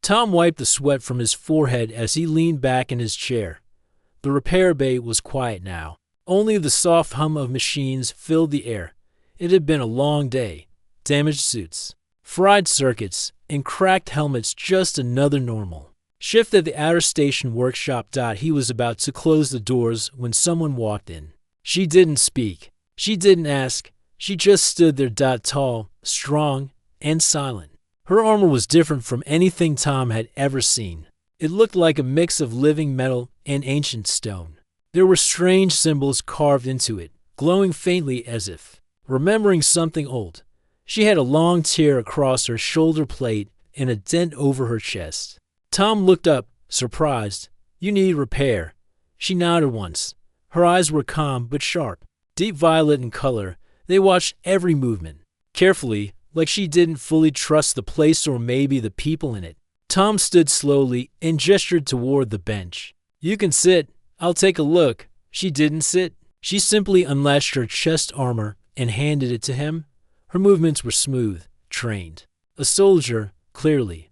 Tom wiped the sweat from his forehead as he leaned back in his chair. The repair bay was quiet now. Only the soft hum of machines filled the air. It had been a long day. Damaged suits, fried circuits, and cracked helmets, just another normal shift at the outer station workshop. He was about to close the doors when someone walked in. She didn't speak. She didn't ask. She just stood there, tall, strong, and silent. Her armor was different from anything Tom had ever seen. It looked like a mix of living metal and ancient stone. There were strange symbols carved into it, glowing faintly as if remembering something old. She had a long tear across her shoulder plate and a dent over her chest. Tom looked up, surprised. "You need repair." She nodded once. Her eyes were calm but sharp, deep violet in color. They watched every movement, carefully, like she didn't fully trust the place or maybe the people in it. Tom stood slowly and gestured toward the bench. "You can sit. I'll take a look." She didn't sit. She simply unlatched her chest armor and handed it to him. Her movements were smooth, trained. A soldier, clearly.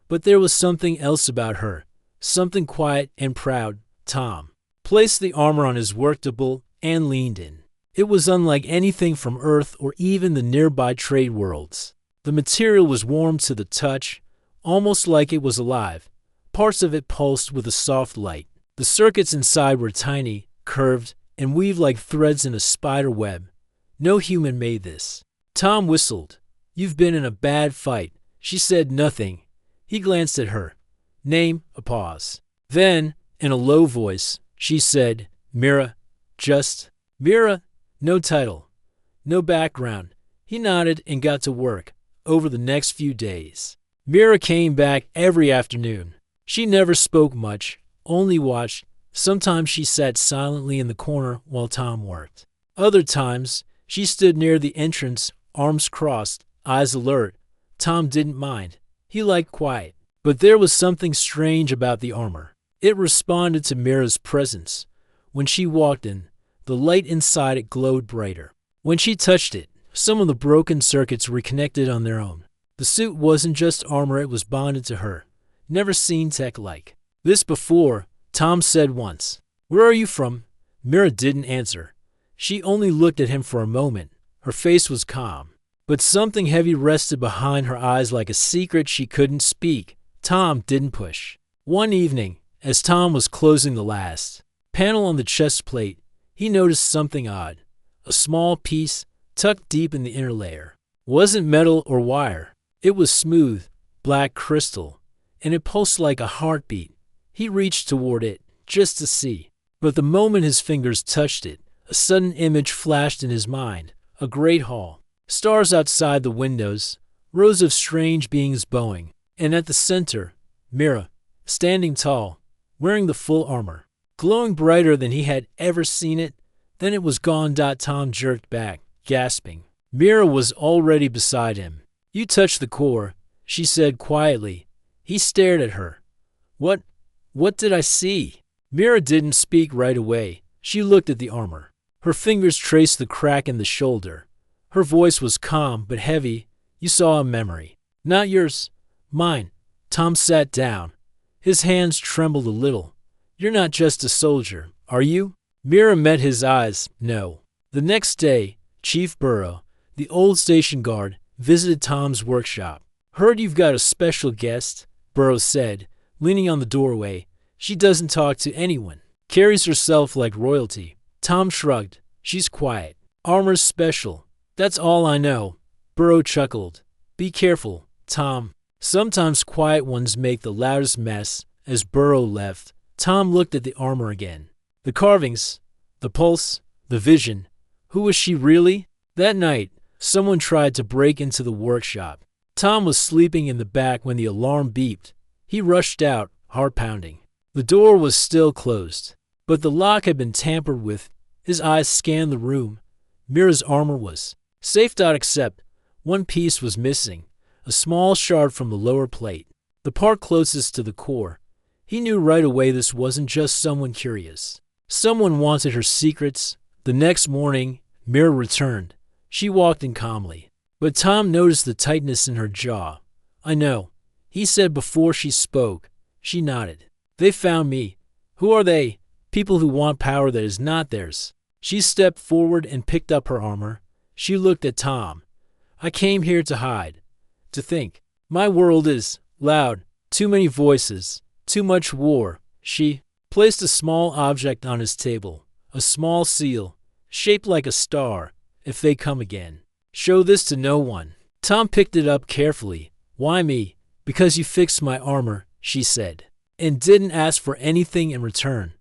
But there was something else about her, something quiet and proud. Tom placed the armor on his work table and leaned in. It was unlike anything from Earth or even the nearby trade worlds. The material was warm to the touch, almost like it was alive. Parts of it pulsed with a soft light. The circuits inside were tiny, curved, and weaved like threads in a spider web. No human made this. Tom whistled. "You've been in a bad fight." She said nothing. He glanced at her. "Name?" A pause. Then, in a low voice, she said, "Mira." "Just Mira?" No title. No background. He nodded and got to work. Over the next few days, Mira came back every afternoon. She never spoke much, only watched. Sometimes she sat silently in the corner while Tom worked. Other times, she stood near the entrance, arms crossed, eyes alert. Tom didn't mind. He liked quiet. But there was something strange about the armor. It responded to Mira's presence. When she walked in, the light inside it glowed brighter. When she touched it, some of the broken circuits reconnected on their own. The suit wasn't just armor, it was bonded to her. Never seen tech like this before, Tom said once. "Where are you from?" Mira didn't answer. She only looked at him for a moment. Her face was calm, but something heavy rested behind her eyes like a secret she couldn't speak. Tom didn't push. One evening, as Tom was closing the last panel on the chest plate, he noticed something odd. A small piece, tucked deep in the inner layer. Wasn't metal or wire. It was smooth, black crystal, and it pulsed like a heartbeat. He reached toward it, just to see. But the moment his fingers touched it, a sudden image flashed in his mind. A great hall. Stars outside the windows, rows of strange beings bowing, and at the center, Mira, standing tall, wearing the full armor, glowing brighter than he had ever seen it. Then it was gone. Tom jerked back, gasping. Mira was already beside him. "You touched the core," she said quietly. He stared at her. What did I see?" Mira didn't speak right away. She looked at the armor. Her fingers traced the crack in the shoulder. Her voice was calm but heavy. "You saw a memory. Not yours. Mine." Tom sat down. His hands trembled a little. "You're not just a soldier, are you?" Mira met his eyes. "No." The next day, Chief Burrow, the old station guard, visited Tom's workshop. "Heard you've got a special guest," Burrow said, leaning on the doorway. "She doesn't talk to anyone. Carries herself like royalty." Tom shrugged. "She's quiet. Armor's special. That's all I know." Burrow chuckled. "Be careful, Tom. Sometimes quiet ones make the loudest mess." As Burrow left, Tom looked at the armor again. The carvings, the pulse, the vision. Who was she really? That night, someone tried to break into the workshop. Tom was sleeping in the back when the alarm beeped. He rushed out, heart pounding. The door was still closed, but the lock had been tampered with. His eyes scanned the room. Mira's armor was safe, except one piece was missing, a small shard from the lower plate, the part closest to the core. He knew right away this wasn't just someone curious. Someone wanted her secrets. The next morning, Mira returned. She walked in calmly, but Tom noticed the tightness in her jaw. "I know. he said before she spoke. She nodded. They found me. Who are they? People who want power that is not theirs. She stepped forward and picked up her armor. She looked at Tom. I came here to hide. To think. My world is loud. Too many voices. Too much war. She placed a small object on his table. A small seal, shaped like a star. If they come again, show this to no one. Tom picked it up carefully. Why me? Because you fixed my armor, she said, and didn't ask for anything in return.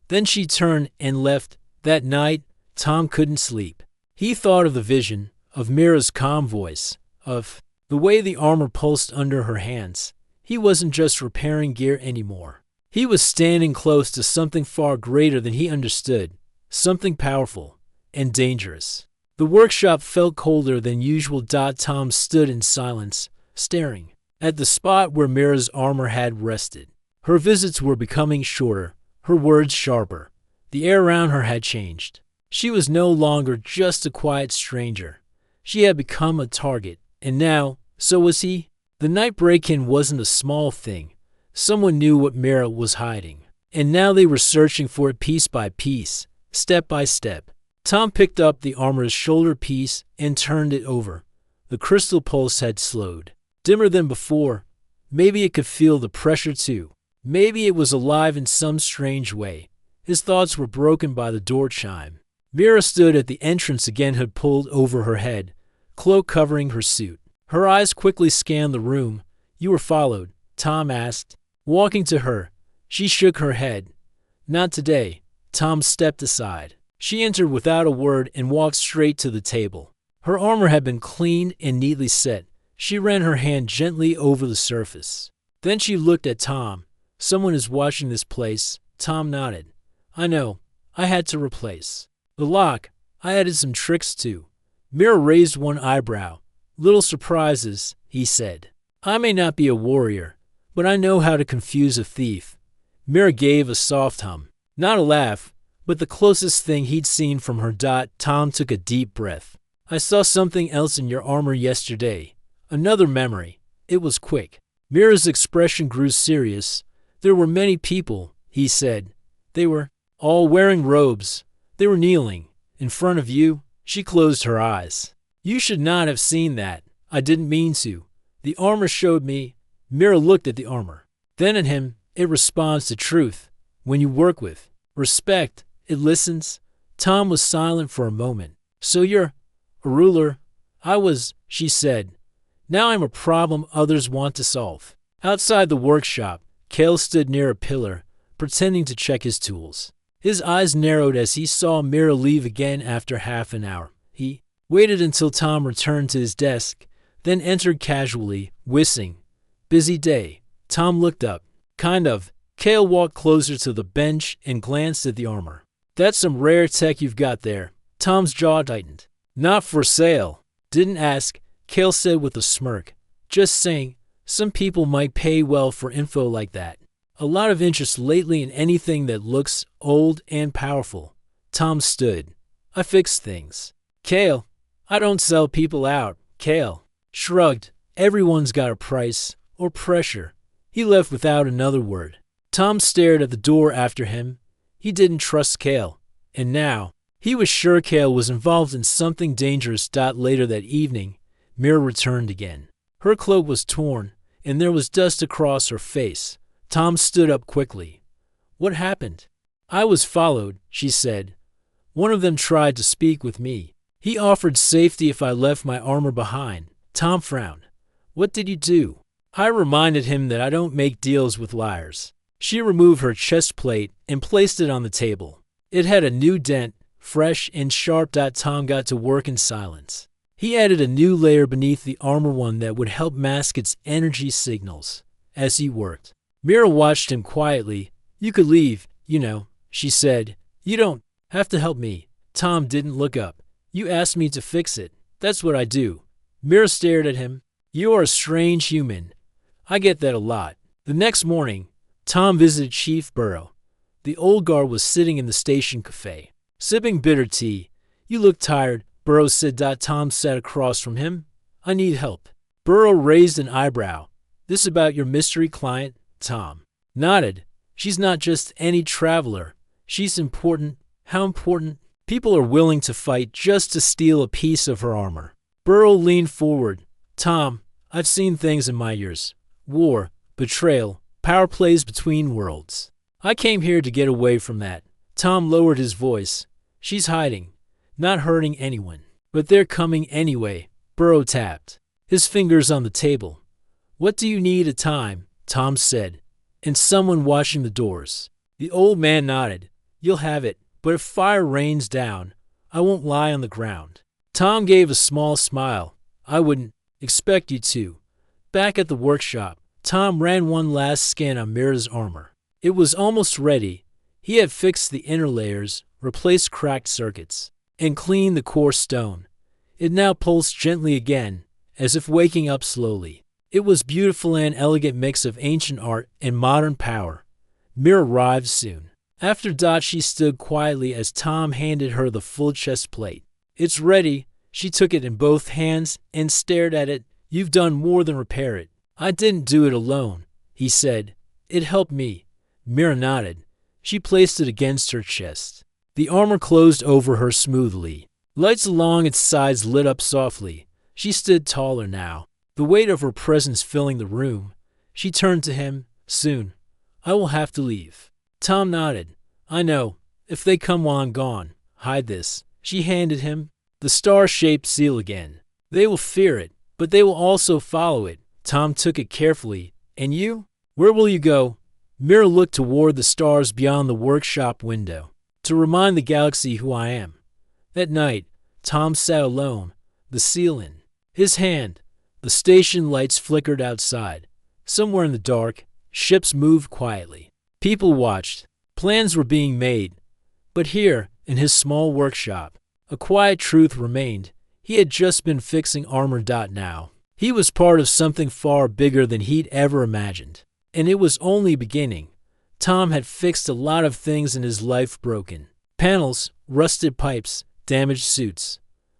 Then she turned and left. That night, Tom couldn't sleep. He thought of the vision, of Mira's calm voice, of the way the armor pulsed under her hands. He wasn't just repairing gear anymore. He was standing close to something far greater than he understood, something powerful and dangerous. The workshop felt colder than usual. Tom stood in silence, staring at the spot where Mira's armor had rested. Her visits were becoming shorter, her words sharper. The air around her had changed. She was no longer just a quiet stranger. She had become a target, and now, so was he. The night break-in wasn't a small thing. Someone knew what Mira was hiding, and now they were searching for it piece by piece, step by step. Tom picked up the armor's shoulder piece and turned it over. The crystal pulse had slowed. Dimmer than before. Maybe it could feel the pressure too. Maybe it was alive in some strange way. His thoughts were broken by the door chime. Mira stood at the entrance again, hood pulled over her head, cloak covering her suit. Her eyes quickly scanned the room. You were followed, Tom asked. Walking to her, she shook her head. Not today. Tom stepped aside. She entered without a word and walked straight to the table. Her armor had been cleaned and neatly set. She ran her hand gently over the surface. Then she looked at Tom. Someone is watching this place. Tom nodded. I know. I had to replace the lock. I added some tricks too. Mira raised one eyebrow. Little surprises, he said. I may not be a warrior, but I know how to confuse a thief. Mira gave a soft hum. Not a laugh, but the closest thing he'd seen from her. Tom took a deep breath. I saw something else in your armor yesterday. Another memory. It was quick. Mira's expression grew serious. There were many people, he said. They were all wearing robes. They were kneeling. In front of you. She closed her eyes. You should not have seen that. I didn't mean to. The armor showed me. Mira looked at the armor. Then at him. It responds to truth. When you work with respect, it listens. Tom was silent for a moment. So you're a ruler? I was, she said. Now I'm a problem others want to solve. Outside the workshop, Cale stood near a pillar, pretending to check his tools. His eyes narrowed as he saw Mira leave again after half an hour. He waited until Tom returned to his desk, then entered casually, whistling. Busy day. Tom looked up. Kind of. Cale walked closer to the bench and glanced at the armor. That's some rare tech you've got there. Tom's jaw tightened. Not for sale. Didn't ask, Cale said with a smirk. Just saying, some people might pay well for info like that. A lot of interest lately in anything that looks old and powerful. Tom stood. I fix things. Cale, I don't sell people out. Cale shrugged. Everyone's got a price, or pressure. He left without another word. Tom stared at the door after him. He didn't trust Cale. And now, he was sure Cale was involved in something dangerous. Later that evening, Mira returned again. Her cloak was torn, and there was dust across her face. Tom stood up quickly. What happened? I was followed, she said. One of them tried to speak with me. He offered safety if I left my armor behind. Tom frowned. What did you do? I reminded him that I don't make deals with liars. She removed her chest plate and placed it on the table. It had a new dent, fresh and sharp. Tom got to work in silence. He added a new layer beneath the armor, one that would help mask its energy signals. As he worked, Mira watched him quietly. You could leave, she said. You don't have to help me. Tom didn't look up. You asked me to fix it. That's what I do. Mira stared at him. You are a strange human. I get that a lot. The next morning, Tom visited Chief Burrow. The old guard was sitting in the station cafe, sipping bitter tea. You look tired, Burrow said. Tom sat across from him. I need help. Burrow raised an eyebrow. This about your mystery client? Tom nodded. She's not just any traveler. She's important. How important? People are willing to fight just to steal a piece of her armor. Burrow leaned forward. Tom, I've seen things in my years. War, betrayal, power plays between worlds. I came here to get away from that. Tom lowered his voice. She's hiding, not hurting anyone. But they're coming anyway. Burrow tapped his fingers on the table. What do you need a time? Tom said. And someone watching the doors. The old man nodded. You'll have it, but if fire rains down, I won't lie on the ground. Tom gave a small smile. I wouldn't expect you to. Back at the workshop, Tom ran one last scan on Mira's armor. It was almost ready. He had fixed the inner layers, replaced cracked circuits, and cleaned the core stone. It now pulsed gently again, as if waking up slowly. It was beautiful, an elegant mix of ancient art and modern power. Mira arrived soon. After she stood quietly as Tom handed her the full chest plate. It's ready. She took it in both hands and stared at it. You've done more than repair it. I didn't do it alone, he said. It helped me. Mira nodded. She placed it against her chest. The armor closed over her smoothly. Lights along its sides lit up softly. She stood taller now, the weight of her presence filling the room. She turned to him. Soon. I will have to leave. Tom nodded. I know. If they come while I'm gone, hide this. She handed him the star-shaped seal again. They will fear it, but they will also follow it. Tom took it carefully. And you? Where will you go? Mira looked toward the stars beyond the workshop window. To remind the galaxy who I am. That night, Tom sat alone, the seal in his hand. The station lights flickered outside. Somewhere in the dark, ships moved quietly. People watched. Plans were being made. But here, in his small workshop, a quiet truth remained. He had just been fixing armor. Now, he was part of something far bigger than he'd ever imagined. And it was only beginning. Tom had fixed a lot of things in his life, broken panels, rusted pipes, damaged suits.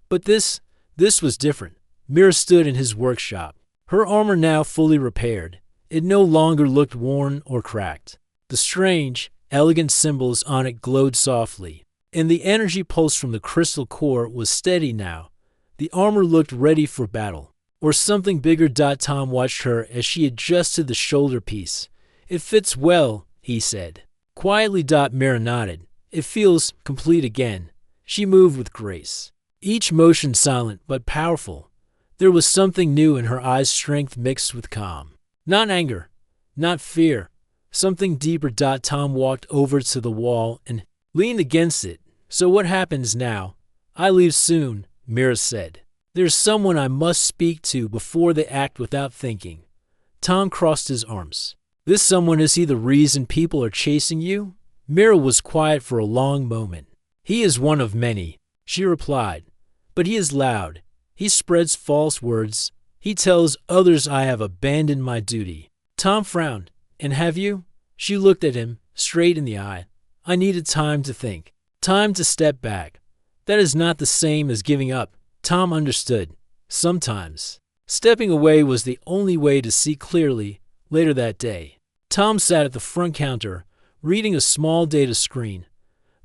But this was different. Mira stood in his workshop, her armor now fully repaired. It no longer looked worn or cracked. The strange, elegant symbols on it glowed softly, and the energy pulse from the crystal core was steady now. The armor looked ready for battle, or something bigger. Tom watched her as she adjusted the shoulder piece. It fits well, he said. Quietly. Mira nodded. It feels complete again. She moved with grace, each motion silent but powerful. There was something new in her eyes, strength mixed with calm. Not anger, not fear, something deeper. Tom walked over to the wall and leaned against it. So what happens now? I leave soon, Mira said. There's someone I must speak to before they act without thinking. Tom crossed his arms. This someone, is he the reason people are chasing you? Mira was quiet for a long moment. He is one of many, she replied. But he is loud. He spreads false words. He tells others I have abandoned my duty. Tom frowned. And have you? She looked at him, straight in the eye. I needed time to think. Time to step back. That is not the same as giving up. Tom understood. Sometimes stepping away was the only way to see clearly. Later that day, Tom sat at the front counter, reading a small data screen.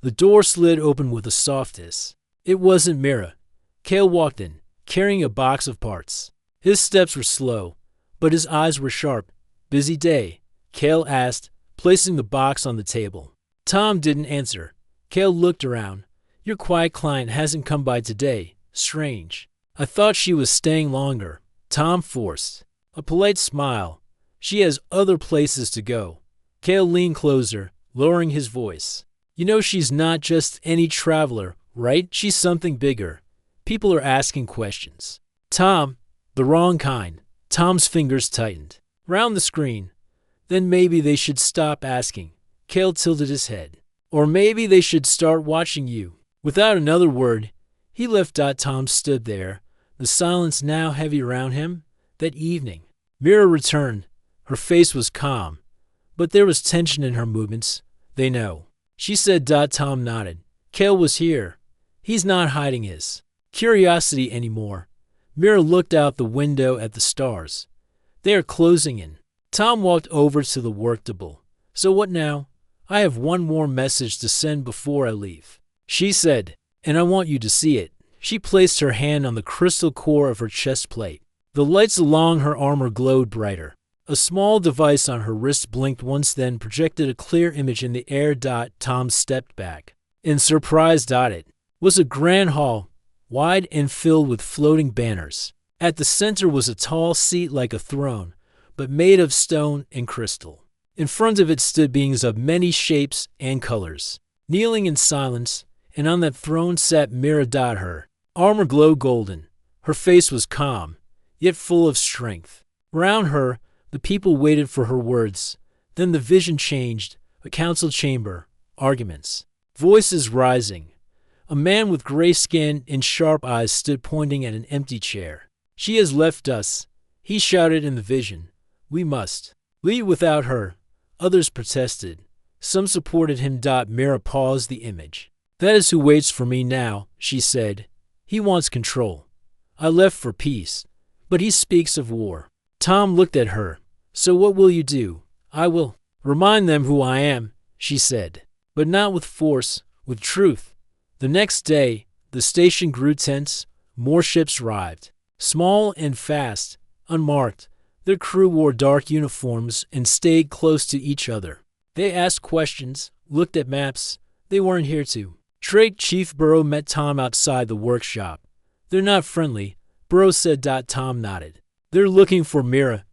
The door slid open with a soft hiss. It wasn't Mira. Cale walked in, carrying a box of parts. His steps were slow, but his eyes were sharp. Busy day? Cale asked, placing the box on the table. Tom didn't answer. Cale looked around. Your quiet client hasn't come by today. Strange. I thought she was staying longer. Tom forced a polite smile. She has other places to go. Cale leaned closer, lowering his voice. You know she's not just any traveler, right? She's something bigger. People are asking questions. Tom, the wrong kind. Tom's fingers tightened. Round the screen. Then maybe they should stop asking. Cale tilted his head. Or maybe they should start watching you. Without another word, he left. Tom stood there, the silence now heavy around him. That evening, Mira returned. Her face was calm, but there was tension in her movements. They know, she said. Tom nodded. Cale was here. He's not hiding his curiosity anymore. Mira looked out the window at the stars. They are closing in. Tom walked over to the worktable. So what now? I have one more message to send before I leave, she said, and I want you to see it. She placed her hand on the crystal core of her chest plate. The lights along her armor glowed brighter. A small device on her wrist blinked once, then projected a clear image in the air. Tom stepped back. In surprise. It was a grand hall, wide and filled with floating banners. At the center was a tall seat like a throne, but made of stone and crystal. In front of it stood beings of many shapes and colors, kneeling in silence, and on that throne sat Mira. Her armor glowed golden. Her face was calm, yet full of strength. Around her, the people waited for her words. Then the vision changed. A council chamber, arguments, voices rising. A man with gray skin and sharp eyes stood pointing at an empty chair. She has left us, he shouted in the vision. We must leave without her. Others protested. Some supported him. Mira paused the image. That is who waits for me now, she said. He wants control. I left for peace, but he speaks of war. Tom looked at her. So what will you do? I will remind them who I am, she said, but not with force, with truth. The next day, the station grew tense. More ships arrived, small and fast, unmarked. Their crew wore dark uniforms and stayed close to each other. They asked questions, looked at maps. They weren't here to trade. Chief Burrow met Tom outside the workshop. They're not friendly, Burrow said. Tom nodded. They're looking for Mira.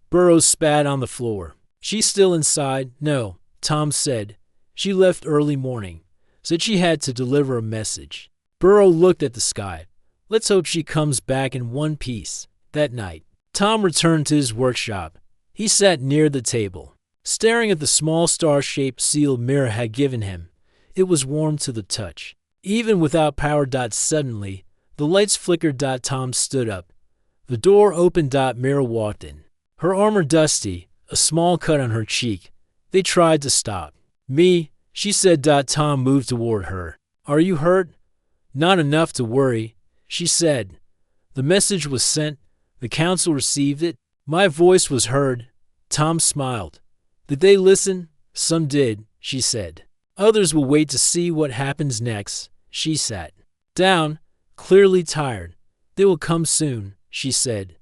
Burrow spat on the floor. She's still inside? No, Tom said. She left early morning. Said she had to deliver a message. Burrow looked at the sky. Let's hope she comes back in one piece. That night, Tom returned to his workshop. He sat near the table, staring at the small star-shaped seal Mira had given him. It was warm to the touch, even without power. Suddenly, the lights flickered. Tom stood up. The door opened. Mira walked in. Her armor dusty, a small cut on her cheek. They tried to stop. Me, she said. Tom moved toward her. Are you hurt? Not enough to worry, she said. The message was sent. The council received it. My voice was heard. Tom smiled. Did they listen? Some did, she said. Others will wait to see what happens next. She sat down, clearly tired. They will come soon, she said.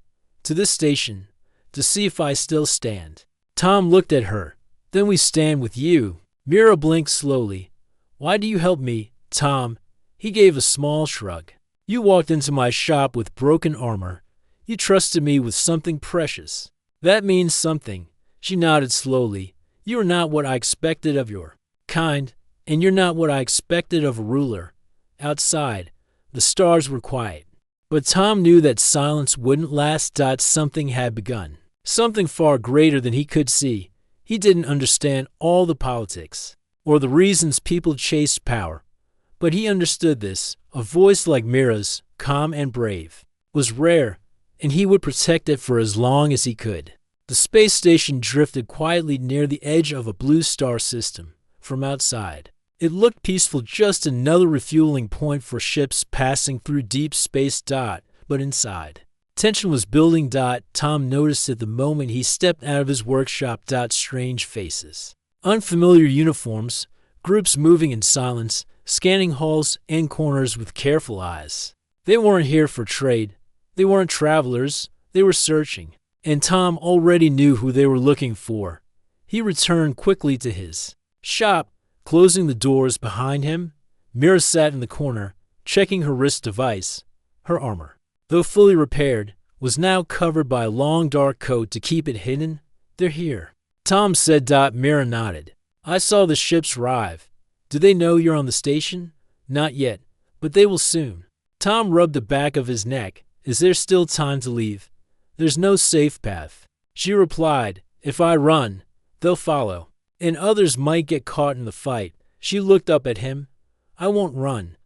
To this station, to see if I still stand. Tom looked at her. Then we stand with you. Mira blinked slowly. Why do you help me, Tom? He gave a small shrug. You walked into my shop with broken armor. You trusted me with something precious. That means something. She nodded slowly. You are not what I expected of your kind, and you're not what I expected of a ruler. Outside, the stars were quiet. But Tom knew that silence wouldn't last. Something had begun. Something far greater than he could see. He didn't understand all the politics, or the reasons people chased power. But he understood this. A voice like Mira's, calm and brave, was rare, and he would protect it for as long as he could. The space station drifted quietly near the edge of a blue star system. From outside, it looked peaceful, just another refueling point for ships passing through deep space. But inside, tension was building. Tom noticed it the moment he stepped out of his workshop. Strange faces, unfamiliar uniforms, groups moving in silence, scanning halls and corners with careful eyes. They weren't here for trade. They weren't travelers. They were searching. And Tom already knew who they were looking for. He returned quickly to his shop, closing the doors behind him. Mira sat in the corner, checking her wrist device. Her armor, though fully repaired, was now covered by a long dark coat to keep it hidden. They're here, Tom said. Mira nodded. I saw the ships arrive. Do they know you're on the station? Not yet, but they will soon. Tom rubbed the back of his neck. Is there still time to leave? There's no safe path. She replied, if I run, they'll follow, and others might get caught in the fight. She looked up at him. I won't run.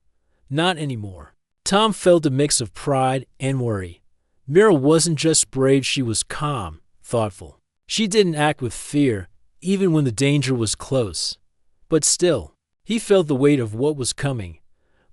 Not anymore. Tom felt a mix of pride and worry. Mira wasn't just brave, she was calm, thoughtful. She didn't act with fear, even when the danger was close. But still, he felt the weight of what was coming.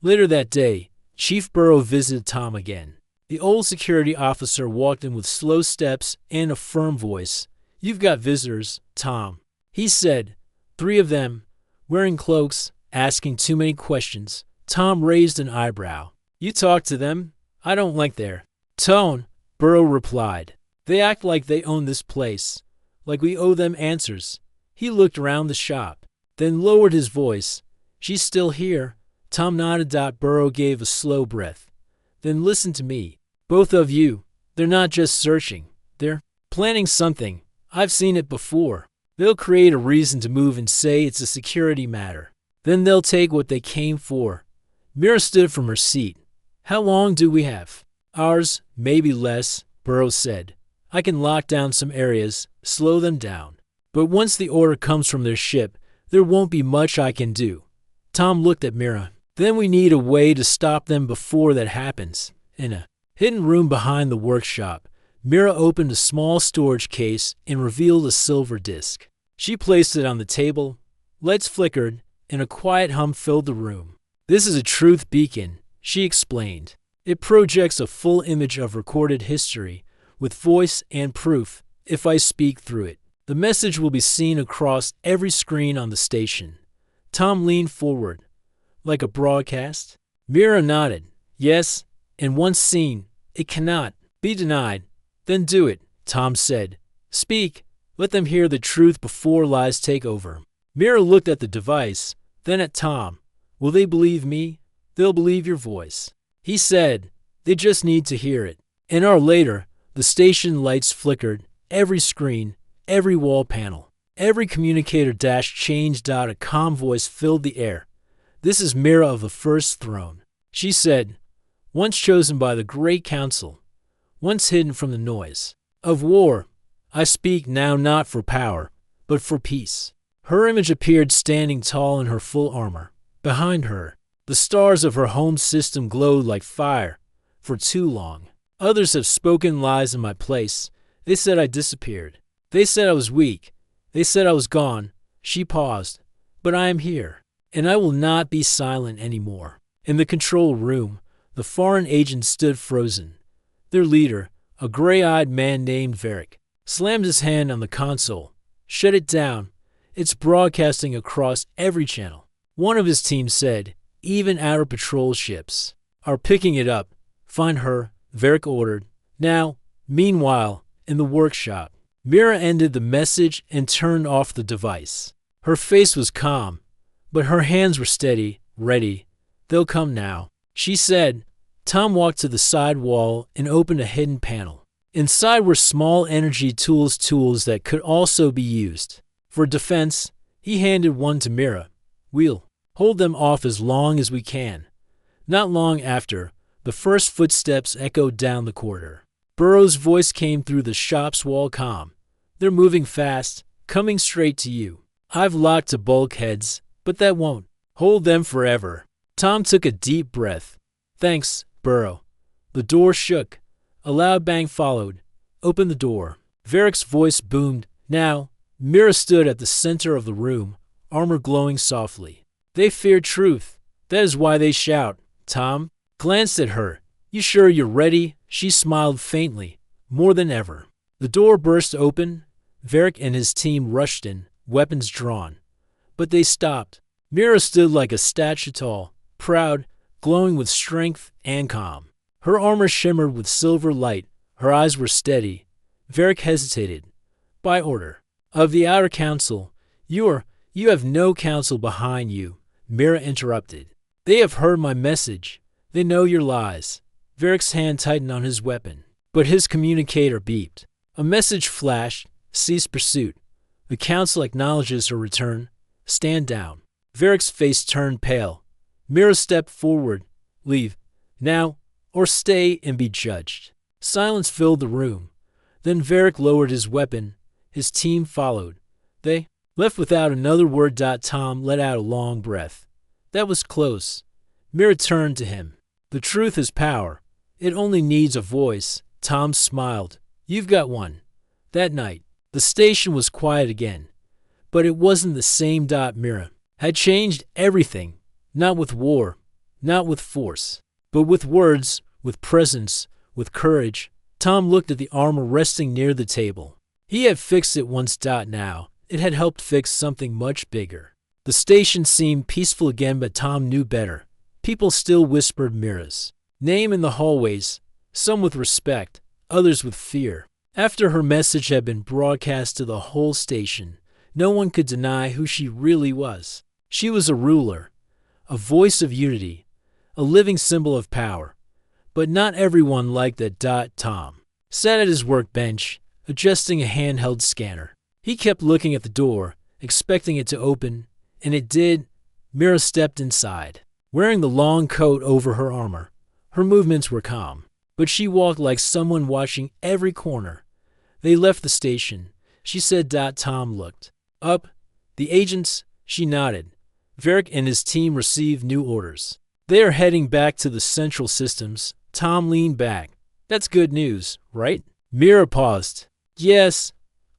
Later that day, Chief Burrow visited Tom again. The old security officer walked in with slow steps and a firm voice. "You've got visitors, Tom," he said. "Three of them, wearing cloaks, asking too many questions." Tom raised an eyebrow. "You talk to them? I don't like their tone," Burrow replied. "They act like they own this place, like we owe them answers." He looked around the shop, then lowered his voice. "She's still here." Tom nodded. Burrow gave a slow breath. "Then listen to me, both of you. They're not just searching. They're planning something. I've seen it before. They'll create a reason to move and say it's a security matter. Then they'll take what they came for." Mira stood from her seat. "How long do we have?" "Hours, maybe less," Burrow said. "I can lock down some areas, slow them down. But once the order comes from their ship, there won't be much I can do." Tom looked at Mira. "Then we need a way to stop them before that happens." In a hidden room behind the workshop, Mira opened a small storage case and revealed a silver disc. She placed it on the table. Lights flickered, and a quiet hum filled the room. "This is a truth beacon," she explained. "It projects a full image of recorded history, with voice and proof, if I speak through it. The message will be seen across every screen on the station." Tom leaned forward. "Like a broadcast?" Mira nodded. "Yes, and once seen, it cannot be denied." "Then do it," Tom said. "Speak. Let them hear the truth before lies take over." Mira looked at the device, then at Tom. "Will they believe me? They'll believe your voice," he said. "They just need to hear it." An hour later, the station lights flickered. Every screen, every wall panel, every communicator dash changed. A calm voice filled the air. "This is Mira of the First Throne," she said. "Once chosen by the Great Council, once hidden from the noise of war. I speak now not for power, but for peace." Her image appeared standing tall in her full armor. Behind her, the stars of her home system glowed like fire. "For too long, others have spoken lies in my place. They said I disappeared. They said I was weak. They said I was gone." She paused. "But I am here, and I will not be silent anymore." In the control room, the foreign agents stood frozen. Their leader, a gray-eyed man named Varric, slammed his hand on the console. "Shut it down. It's broadcasting across every channel." One of his team said, "Even outer patrol ships are picking it up." "Find her," Varric ordered. "Now." Meanwhile, in the workshop, Mira ended the message and turned off the device. Her face was calm, but her hands were steady, ready. "They'll come now," she said. Tom walked to the side wall and opened a hidden panel. Inside were small energy tools that could also be used for defense. He handed one to Mira. "We'll hold them off as long as we can." Not long after, the first footsteps echoed down the corridor. Burrow's voice came through the shop's wall calm. "They're moving fast, coming straight to you. I've locked to bulkheads, but that won't hold them forever." Tom took a deep breath. "Thanks, Burrow." The door shook. A loud bang followed. "Open the door." Varric's voice boomed. Now, Mira stood at the center of the room, armor glowing softly. "They fear truth. That is why they shout." Tom glanced at her. "You sure you're ready?" She smiled faintly. "More than ever." The door burst open. Varric and his team rushed in, weapons drawn. But they stopped. Mira stood like a statue tall, proud, glowing with strength and calm. Her armor shimmered with silver light. Her eyes were steady. Varric hesitated. "By order of the Outer Council, you have no council behind you," Mira interrupted. "They have heard my message. They know your lies." Varric's hand tightened on his weapon, but his communicator beeped. A message flashed. "Cease pursuit. The council acknowledges her return. Stand down." Varric's face turned pale. Mira stepped forward. "Leave now, or stay and be judged." Silence filled the room. Then Varric lowered his weapon. His team followed. They left without another word. Tom let out a long breath. That was close. Mira turned to him. "The truth is power. It only needs a voice." Tom smiled. "You've got one." That night, the station was quiet again. But it wasn't the same. Mira had changed everything. Not with war, not with force, but with words, with presence, With courage, Tom looked at the armor resting near the table. He had fixed it once. Now, it had helped fix something much bigger. The station seemed peaceful again, but Tom knew better. People still whispered Mira's name in the hallways, some with respect, others with fear. After her message had been broadcast to the whole station, no one could deny who she really was. She was a ruler, a voice of unity, a living symbol of power. But not everyone liked that. Tom sat at his workbench, adjusting a handheld scanner. He kept looking at the door, expecting it to open, and it did. Mira stepped inside. Wearing the long coat over her armor, her movements were calm, but she walked like someone watching every corner. They left the station. She said. Tom looked up. The agents, she nodded. Varric and his team received new orders. They are heading back to the central systems. Tom leaned back. That's good news, right? Mira paused. Yes,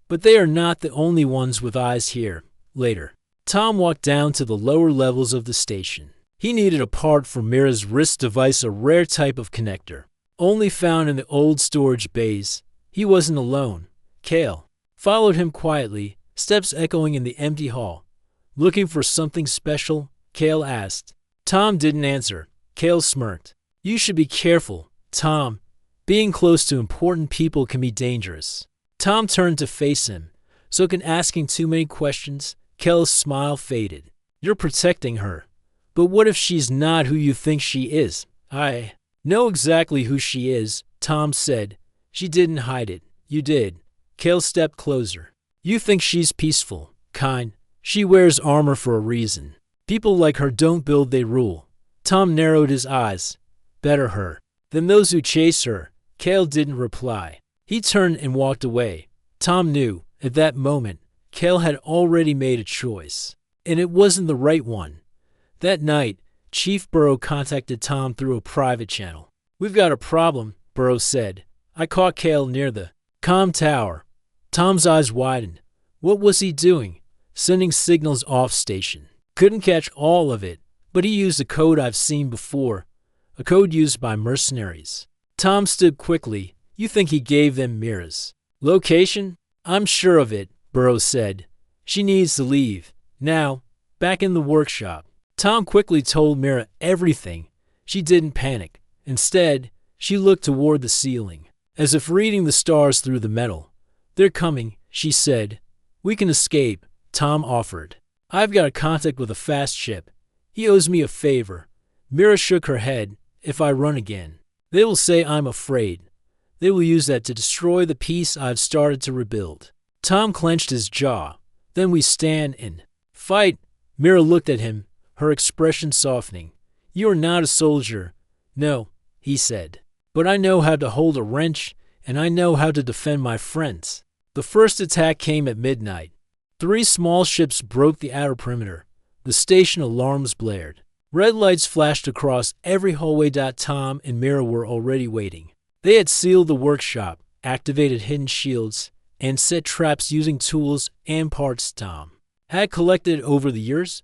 but they are not the only ones with eyes here. Later, Tom walked down to the lower levels of the station. He needed a part for Mira's wrist device, a rare type of connector, only found in the old storage bays. He wasn't alone. Kale followed him quietly, steps echoing in the empty hall. Looking for something special? Kale asked. Tom didn't answer. Kale smirked. You should be careful, Tom. Being close to important people can be dangerous. Tom turned to face him. So can asking too many questions? Kale's smile faded. You're protecting her. But what if she's not who you think she is? I know exactly who she is, Tom said. She didn't hide it. You did. Kale stepped closer. You think she's peaceful, kind. She wears armor for a reason. People like her don't build, they rule. Tom narrowed his eyes. Better her than those who chase her. Kale didn't reply. He turned and walked away. Tom knew, at that moment, Kale had already made a choice. And it wasn't the right one. That night, Chief Burrow contacted Tom through a private channel. We've got a problem, Burrow said. I caught Kale near the comm tower. Tom's eyes widened. What was he doing? Sending signals off station. Couldn't catch all of it, but he used a code I've seen before. A code used by mercenaries. Tom stood quickly. You think he gave them Mira's location? I'm sure of it, Burrow said. She needs to leave. Now, back in the workshop. Tom quickly told Mira everything. She didn't panic. Instead, she looked toward the ceiling, as if reading the stars through the metal. They're coming, she said. We can escape, Tom offered. I've got a contact with a fast ship. He owes me a favor. Mira shook her head. If I run again, they will say I'm afraid. They will use that to destroy the peace I've started to rebuild. Tom clenched his jaw. Then we stand and fight. Mira looked at him, her expression softening. You are not a soldier. No, he said. But I know how to hold a wrench, and I know how to defend my friends. The first attack came at midnight. 3 small ships broke the outer perimeter. The station alarms blared. Red lights flashed across every hallway. Tom and Mira were already waiting. They had sealed the workshop, activated hidden shields, and set traps using tools and parts Tom had collected over the years.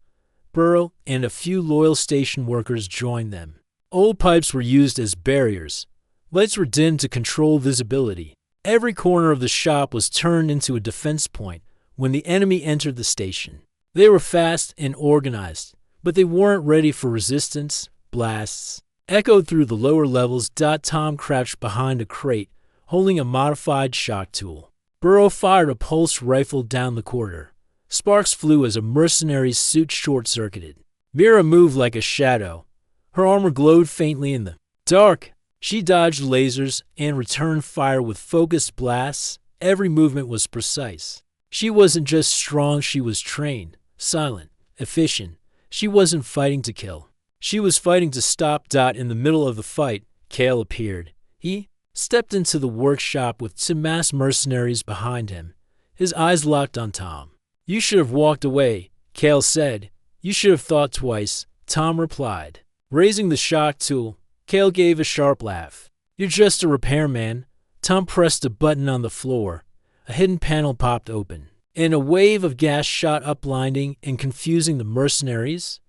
Burrow and a few loyal station workers joined them. Old pipes were used as barriers. Lights were dimmed to control visibility. Every corner of the shop was turned into a defense point when the enemy entered the station. They were fast and organized, but they weren't ready for resistance. Blasts echoed through the lower levels. Tom crouched behind a crate, holding a modified shock tool. Burrow fired a pulse rifle down the corridor. Sparks flew as a mercenary's suit short-circuited. Mira moved like a shadow. Her armor glowed faintly in the dark. She dodged lasers and returned fire with focused blasts. Every movement was precise. She wasn't just strong, she was trained, silent, efficient. She wasn't fighting to kill. She was fighting to stop. In the middle of the fight, Kale appeared. He stepped into the workshop with 2 masked mercenaries behind him. His eyes locked on Tom. You should have walked away, Kale said. You should have thought twice, Tom replied. Raising the shock tool, Kale gave a sharp laugh. You're just a repairman. Tom pressed a button on the floor. A hidden panel popped open, and a wave of gas shot up, blinding and confusing the mercenaries.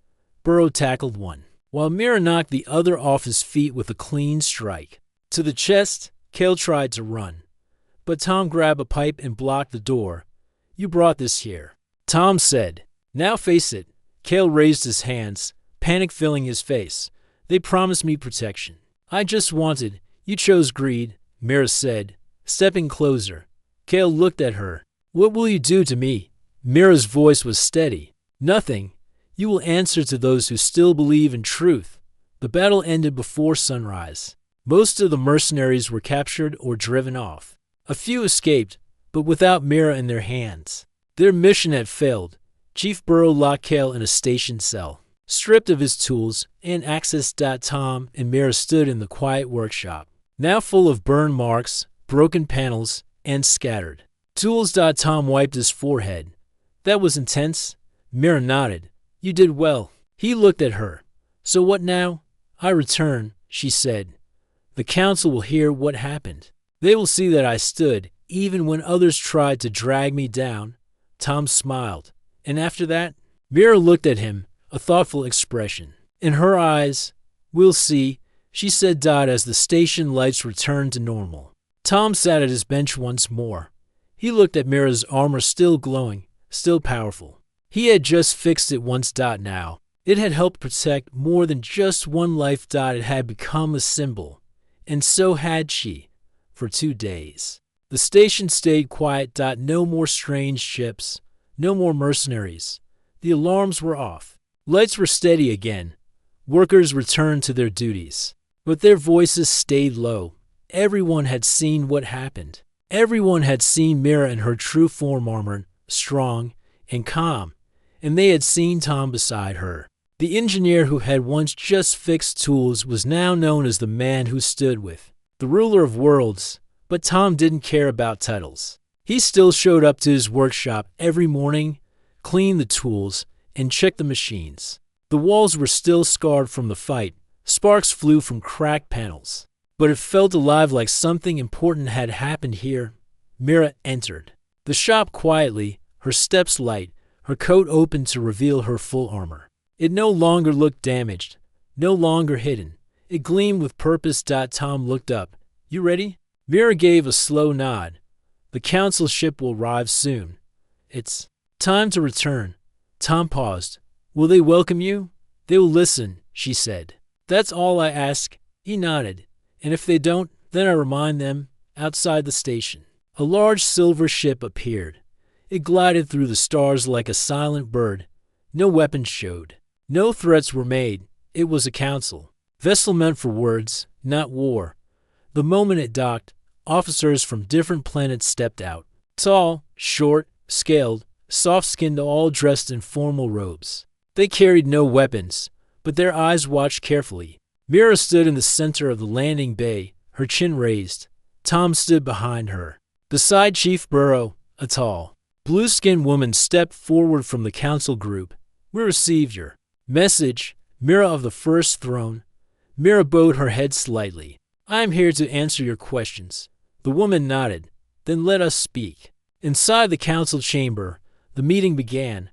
Burrow tackled one, while Mira knocked the other off his feet with a clean strike. To the chest, Cale tried to run, but Tom grabbed a pipe and blocked the door. You brought this here, Tom said. Now face it. Cale raised his hands, panic filling his face. They promised me protection. I just wanted. You chose greed, Mira said, stepping closer. Cale looked at her. What will you do to me? Mira's voice was steady. Nothing. You will answer to those who still believe in truth. The battle ended before sunrise. Most of the mercenaries were captured or driven off. A few escaped, but without Mira in their hands. Their mission had failed. Chief Burrow locked Cale in a station cell. Stripped of his tools and access. Tom and Mira stood in the quiet workshop, now full of burn marks, broken panels, and scattered tools. Tom wiped his forehead. That was intense. Mira nodded. You did well. He looked at her. So what now? I return, she said. The council will hear what happened. They will see that I stood, even when others tried to drag me down. Tom smiled. And after that? Mira looked at him, a thoughtful expression in her eyes. We'll see, she said. As the station lights returned to normal, Tom sat at his bench once more. He looked at Mira's armor, still glowing, still powerful. He had just fixed it once. Now it had helped protect more than just one life. It had become a symbol, and so had she. For 2 days, the station stayed quiet. No more strange ships, no more mercenaries. The alarms were off. Lights were steady again. Workers returned to their duties, but their voices stayed low. Everyone had seen what happened. Everyone had seen Mira in her true form, armored, strong, and calm, and they had seen Tom beside her. The engineer who had once just fixed tools was now known as the man who stood with the ruler of worlds. But Tom didn't care about titles. He still showed up to his workshop every morning, cleaned the tools, and checked the machines. The walls were still scarred from the fight. Sparks flew from cracked panels, but it felt alive, like something important had happened here. Mira entered the shop quietly, her steps light, her coat open to reveal her full armor. It no longer looked damaged, no longer hidden. It gleamed with purpose. Tom looked up. You ready? Mira gave a slow nod. The council ship will arrive soon. It's time to return. Tom paused. Will they welcome you? They will listen, she said. That's all I ask. He nodded. And if they don't, then I remind them. Outside the station, a large silver ship appeared. It glided through the stars like a silent bird. No weapons showed. No threats were made. It was a council vessel meant for words, not war. The moment it docked, officers from different planets stepped out. Tall, short, scaled, soft-skinned, all dressed in formal robes. They carried no weapons, but their eyes watched carefully. Mira stood in the center of the landing bay, her chin raised. Tom stood behind her. Beside Chief Burrow, a tall, blue-skinned woman stepped forward from the council group. We received your message, Mira of the First Throne. Mira bowed her head slightly. I am here to answer your questions. The woman nodded. Then let us speak. Inside the council chamber, the meeting began.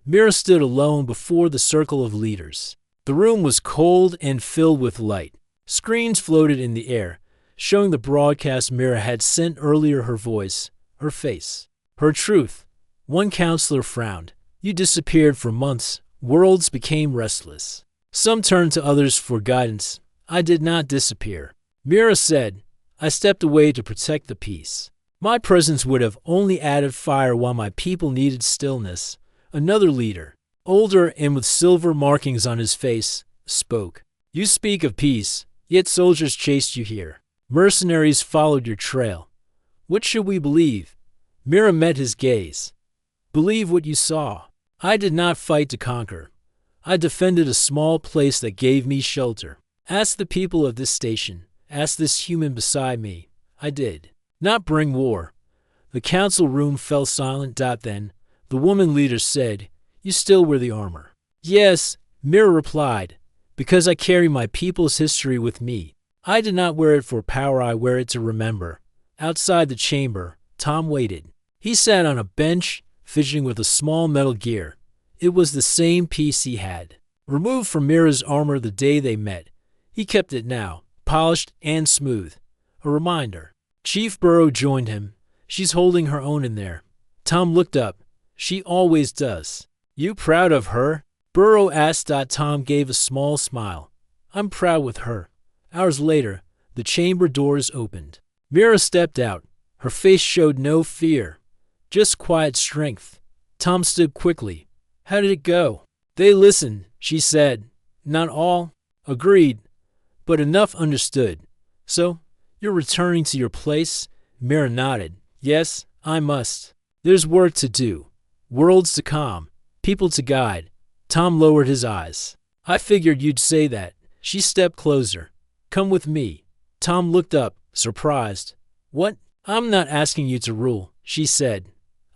Mira stood alone before the circle of leaders. The room was cold and filled with light. Screens floated in the air, showing the broadcast Mira had sent earlier. Her voice, her face, her truth. One counselor frowned. You disappeared for months. Worlds became restless. Some turned to others for guidance. I did not disappear. Mira said, I stepped away to protect the peace. My presence would have only added fire while my people needed stillness. Another leader, older and with silver markings on his face, spoke. You speak of peace, yet soldiers chased you here. Mercenaries followed your trail. What should we believe? Mira met his gaze. Believe what you saw. I did not fight to conquer. I defended a small place that gave me shelter. Ask the people of this station. Ask this human beside me. I did not bring war. The council room fell silent. Then the woman leader said, You still wear the armor. Yes, Mira replied, because I carry my people's history with me. I did not wear it for power, I wear it to remember. Outside the chamber, Tom waited. He sat on a bench, fidgeting with a small metal gear. It was the same piece he had removed from Mira's armor the day they met. He kept it now, polished and smooth. A reminder. Chief Burrow joined him. She's holding her own in there. Tom looked up. She always does. You proud of her? Burrow asked. Tom gave a small smile. I'm proud with her. Hours later, the chamber doors opened. Mira stepped out. Her face showed no fear, just quiet strength. Tom stood quickly. How did it go? They listened, she said. Not all agreed, but enough understood. So, you're returning to your place? Mira nodded. Yes, I must. There's work to do. Worlds to calm. People to guide. Tom lowered his eyes. I figured you'd say that. She stepped closer. Come with me. Tom looked up, surprised. What? I'm not asking you to rule, she said.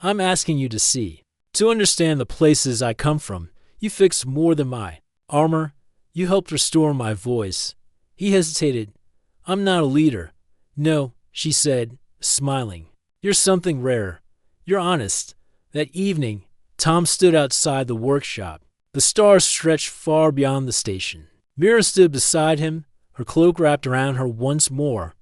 I'm asking you to see. To understand the places I come from. You fixed more than my armor. You helped restore my voice. He hesitated. I'm not a leader. No, she said, smiling. You're something rare. You're honest. That evening, Tom stood outside the workshop. The stars stretched far beyond the station. Mira stood beside him, her cloak wrapped around her once more.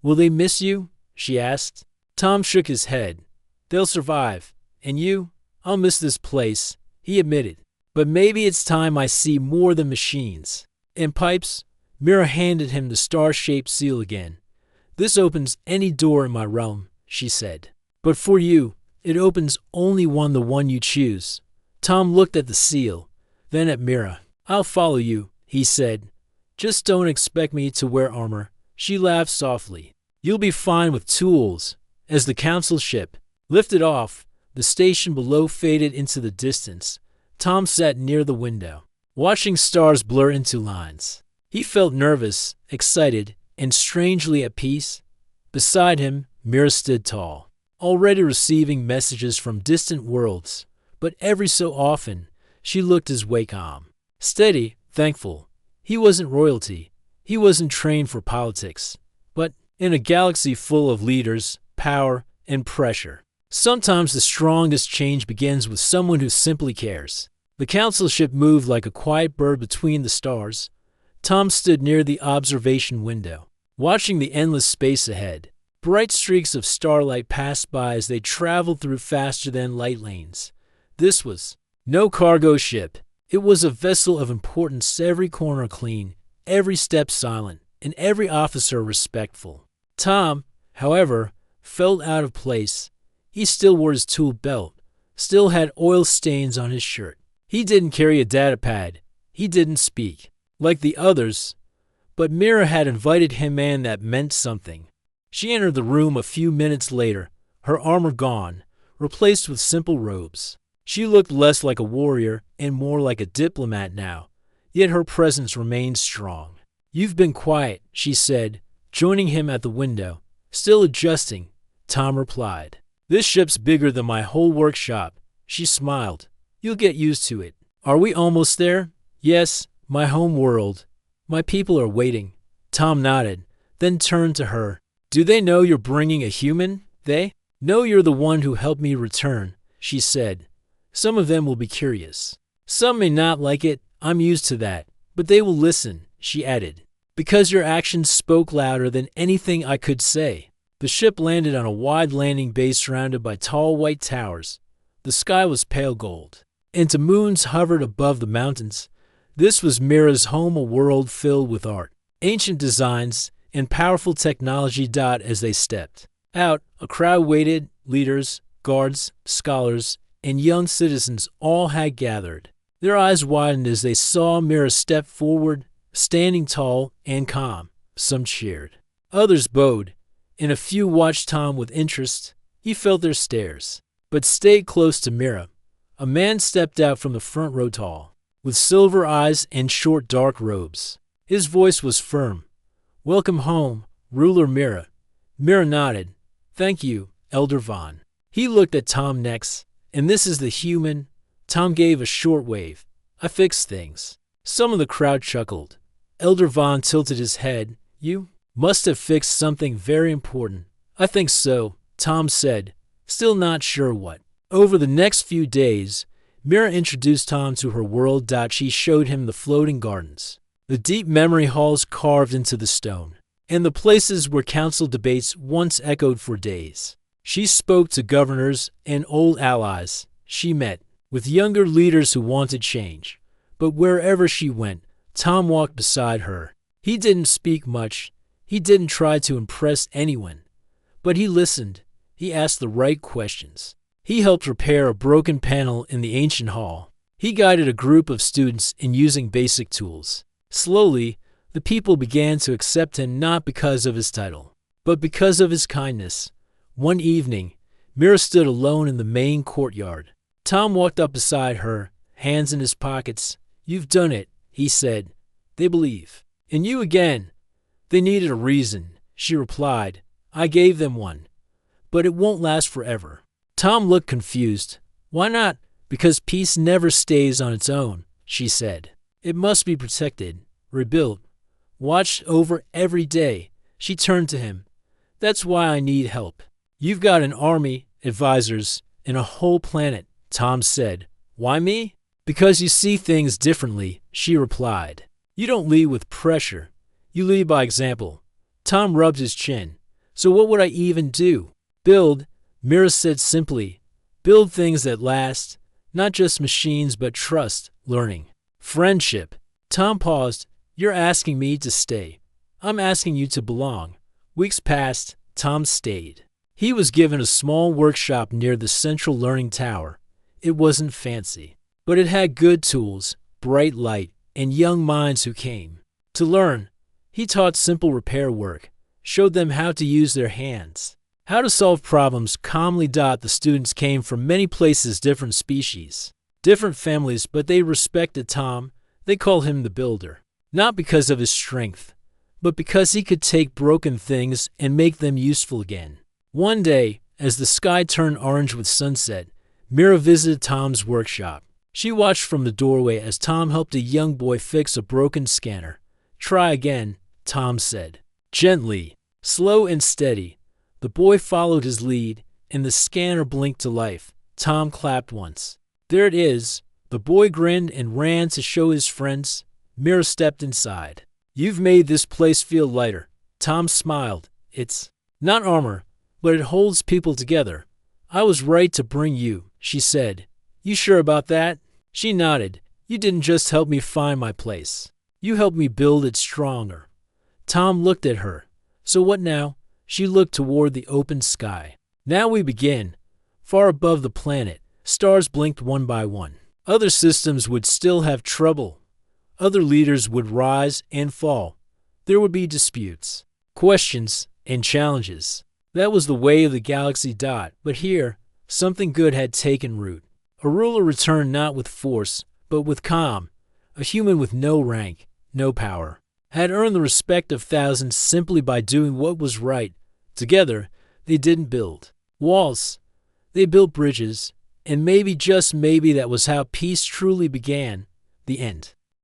Will they miss you? She asked. Tom shook his head. They'll survive. And you? I'll miss this place, he admitted. But maybe it's time I see more than machines. In pipes, Mira handed him the star-shaped seal again. This opens any door in my realm, she said. But for you, it opens only the one you choose. Tom looked at the seal, then at Mira. I'll follow you, he said. Just don't expect me to wear armor. She laughed softly. You'll be fine with tools. As the council ship lifted off, the station below faded into the distance. Tom sat near the window, watching stars blur into lines. He felt nervous, excited, and strangely at peace. Beside him, Mira stood tall, already receiving messages from distant worlds. But every so often, she looked his way calm, steady, thankful. He wasn't royalty. He wasn't trained for politics. But in a galaxy full of leaders, power, and pressure, sometimes the strongest change begins with someone who simply cares. The council ship moved like a quiet bird between the stars. Tom stood near the observation window, watching the endless space ahead. Bright streaks of starlight passed by as they traveled through faster-than-light lanes. This was no cargo ship. It was a vessel of importance, every corner clean, every step silent, and every officer respectful. Tom, however, felt out of place. He still wore his tool belt, still had oil stains on his shirt. He didn't carry a data pad. He didn't speak, like the others. But Mira had invited him in. That meant something. She entered the room a few minutes later, her armor gone, replaced with simple robes. She looked less like a warrior and more like a diplomat now, yet her presence remained strong. You've been quiet, she said, joining him at the window. Still adjusting, Tom replied. This ship's bigger than my whole workshop. She smiled. You'll get used to it. Are we almost there? Yes, my home world. My people are waiting. Tom nodded, then turned to her. Do they know you're bringing a human? They know you're the one who helped me return, she said. Some of them will be curious. Some may not like it. I'm used to that. But they will listen, she added. Because your actions spoke louder than anything I could say. The ship landed on a wide landing bay surrounded by tall white towers. The sky was pale gold, and the moons hovered above the mountains. This was Mira's home, a world filled with art, ancient designs, and powerful technology. As they stepped out, a crowd waited. Leaders, guards, scholars, and young citizens all had gathered. Their eyes widened as they saw Mira step forward, standing tall and calm. Some cheered. Others bowed, and a few watched Tom with interest. He felt their stares, but stayed close to Mira. A man stepped out from the front row, tall, with silver eyes and short dark robes. His voice was firm. Welcome home, Ruler Mira. Mira nodded. Thank you, Elder Vaughn. He looked at Tom next. And this is the human? Tom gave a short wave. I fixed things. Some of the crowd chuckled. Elder Vaughn tilted his head. You must have fixed something very important. I think so, Tom said, still not sure what. Over the next few days, Mira introduced Tom to her world. She showed him the floating gardens, the deep memory halls carved into the stone, and the places where council debates once echoed for days. She spoke to governors and old allies. She met with younger leaders who wanted change. But wherever she went, Tom walked beside her. He didn't speak much. He didn't try to impress anyone. But he listened. He asked the right questions. He helped repair a broken panel in the ancient hall. He guided a group of students in using basic tools. Slowly, the people began to accept him not because of his title, but because of his kindness. One evening, Mira stood alone in the main courtyard. Tom walked up beside her, hands in his pockets. "You've done it," he said. "They believe in you again." "They needed a reason," she replied. "I gave them one. But it won't last forever." Tom looked confused. "Why not?" "Because peace never stays on its own," she said. "It must be protected, rebuilt, watched over every day." She turned to him. "That's why I need help." "You've got an army, advisors, and a whole planet," Tom said. "Why me?" "Because you see things differently," she replied. "You don't lead with pressure. You lead by example." Tom rubbed his chin. "So what would I even do?" "Build," Mira said simply. "Build things that last. Not just machines, but trust, learning, friendship." Tom paused. "You're asking me to stay. I'm asking you to belong." Weeks passed. Tom stayed. He was given a small workshop near the central learning tower. It wasn't fancy, but it had good tools, bright light, and young minds who came to learn. He taught simple repair work, showed them how to use their hands, how to solve problems calmly. The students came from many places, different species, different families, but they respected Tom. They called him the builder, not because of his strength, but because he could take broken things and make them useful again. One day, as the sky turned orange with sunset, Mira visited Tom's workshop. She watched from the doorway as Tom helped a young boy fix a broken scanner. "Try again," Tom said. Gently, slow and steady. The boy followed his lead, and the scanner blinked to life. Tom clapped once. "There it is." The boy grinned and ran to show his friends. Mira stepped inside. "You've made this place feel lighter." Tom smiled. "It's not armor, but it holds people together." "I was right to bring you," she said. "You sure about that?" She nodded. "You didn't just help me find my place. You helped me build it stronger." Tom looked at her. "So what now?" She looked toward the open sky. "Now we begin." Far above the planet, stars blinked one by one. Other systems would still have trouble. Other leaders would rise and fall. There would be disputes, questions, and challenges. That was the way of the Galaxy. But here, something good had taken root. A ruler returned not with force, but with calm. A human with no rank, no power, had earned the respect of thousands simply by doing what was right. Together, they didn't build walls. They built bridges, and maybe, just maybe, that was how peace truly began. The end.